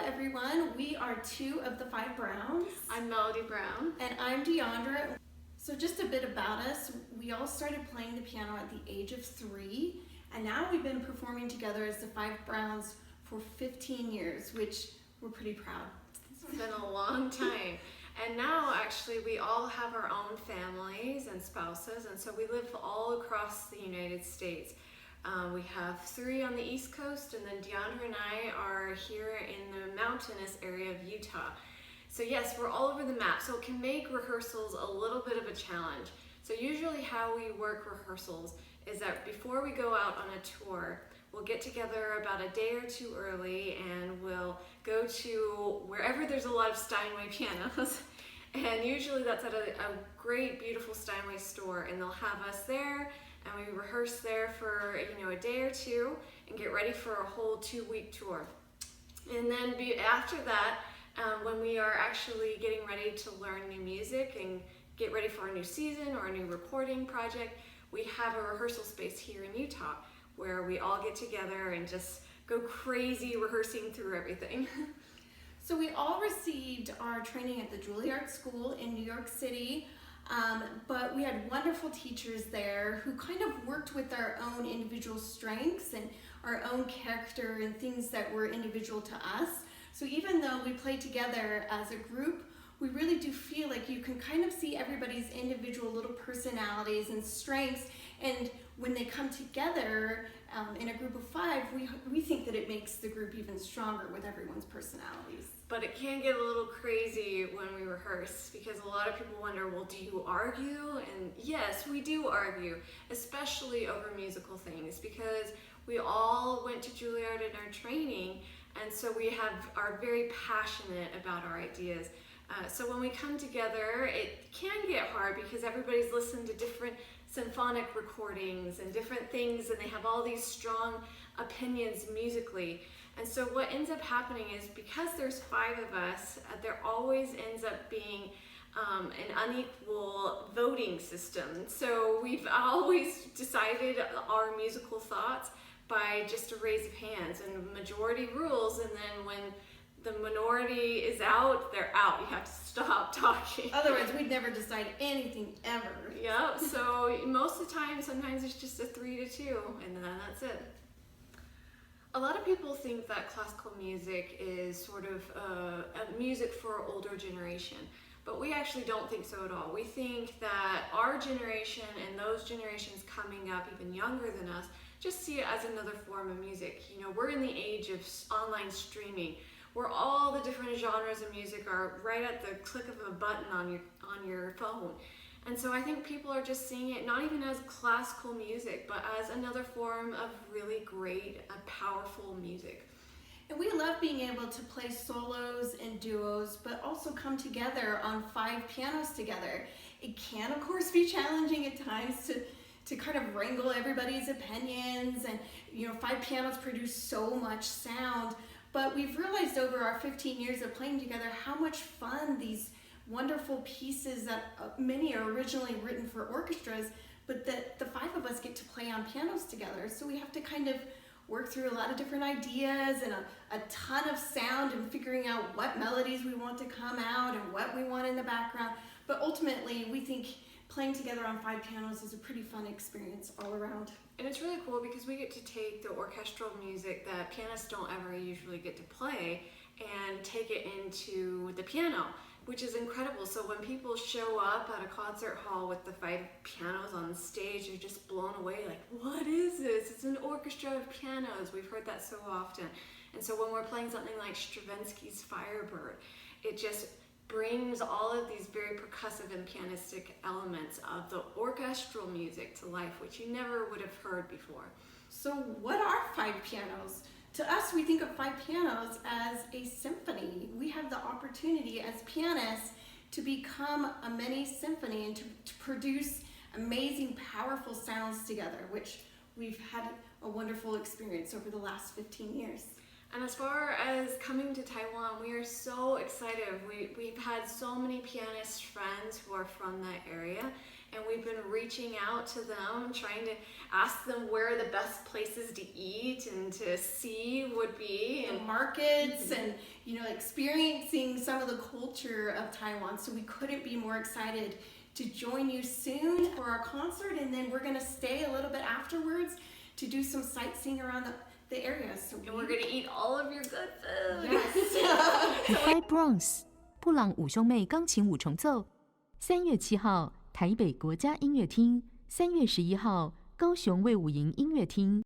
everyone. We are two of the five Browns. I'm Melody Brown. And I'm Deandra. So just a bit about us. We all started playing the piano at the age of 3, and now we've been performing together as the five Browns for 15 years, which we're pretty proud. It's been a long time. And now actually we all have our own families and spouses, and so we live all across the United States. We have 3 on the East Coast, and then Deandra and I are here in the mountainous area of Utah. So yes, we're all over the map, so it can make rehearsals a little bit of a challenge. So usually how we work rehearsals is that before we go out on a tour, we'll get together about a day or 2 early, and we'll go to wherever there's a lot of Steinway pianos. And usually that's at a great, beautiful Steinway store, and they'll have us there, and we rehearse there for a day or 2 and get ready for a whole 2-week tour. And then after that, when we are actually getting ready to learn new music and get ready for a new season or a new recording project, we have a rehearsal space here in Utah where we all get together and just go crazy rehearsing through everything. So we all received our training at the Juilliard School in New York City, but we had wonderful teachers there who kind of worked with our own individual strengths and our own character and things that were individual to us. So even though we play together as a group, we really do feel like you can kind of see everybody's individual little personalities and strengths, and when they come together in a group of 5, we think that it makes the group even stronger with everyone's personalities. But it can get a little crazy when we rehearse, because a lot of people wonder, well, do you argue? And yes, we do argue, especially over musical things, because we all went to Juilliard in our training, and so we are very passionate about our ideas. So when we come together, it can get hard because everybody's listened to different symphonic recordings and different things, and they have all these strong opinions musically. And so what ends up happening is, because there's 5 of us, there always ends up being an unequal voting system. So we've always decided our musical thoughts by just a raise of hands and majority rules, and then when the minority is out, they're out. You have to stop talking. Otherwise, we'd never decide anything ever. Yep, so most of the time, sometimes it's just a 3-2, and then that's it. A lot of people think that classical music is sort of a music for an older generation, but we actually don't think so at all. We think that our generation and those generations coming up, even younger than us, just see it as another form of music. We're in the age of online streaming, where all the different genres of music are right at the click of a button on your phone. And so I think people are just seeing it not even as classical music, but as another form of really great, powerful music. And we love being able to play solos and duos, but also come together on 5 pianos together. It can, of course, be challenging at times to kind of wrangle everybody's opinions, and 5 pianos produce so much sound. But we've realized over our 15 years of playing together how much fun these wonderful pieces that many are originally written for orchestras, but that the 5 of us get to play on pianos together. So we have to kind of work through a lot of different ideas and a ton of sound and figuring out what melodies we want to come out and what we want in the background. But ultimately, we think playing together on 5 pianos is a pretty fun experience all around. And it's really cool because we get to take the orchestral music that pianists don't ever usually get to play and take it into the piano, which is incredible. So when people show up at a concert hall with the 5 pianos on stage, they're just blown away, like, what is this? It's an orchestra of pianos. We've heard that so often. And so when we're playing something like Stravinsky's Firebird, it just brings all of these very percussive and pianistic elements of the orchestral music to life, which you never would have heard before. So what are 5 pianos? To us, we think of 5 pianos as a symphony. We have the opportunity as pianists to become a mini symphony and to produce amazing, powerful sounds together, which we've had a wonderful experience over the last 15 years. And as far as coming to Taiwan, we are so excited. We've had so many pianist friends who are from that area, and we've been reaching out to them, trying to ask them where the best places to eat and to see would be. The markets and, experiencing some of the culture of Taiwan. So we couldn't be more excited to join you soon for our concert. And then we're going to stay a little bit afterwards to do some sightseeing around the area. And we're going to eat all of your good food. Yes. The Five Bronx 布朗五兄妹钢琴五重奏，3月7号台北国家音乐厅，3月11号高雄卫武营音乐厅。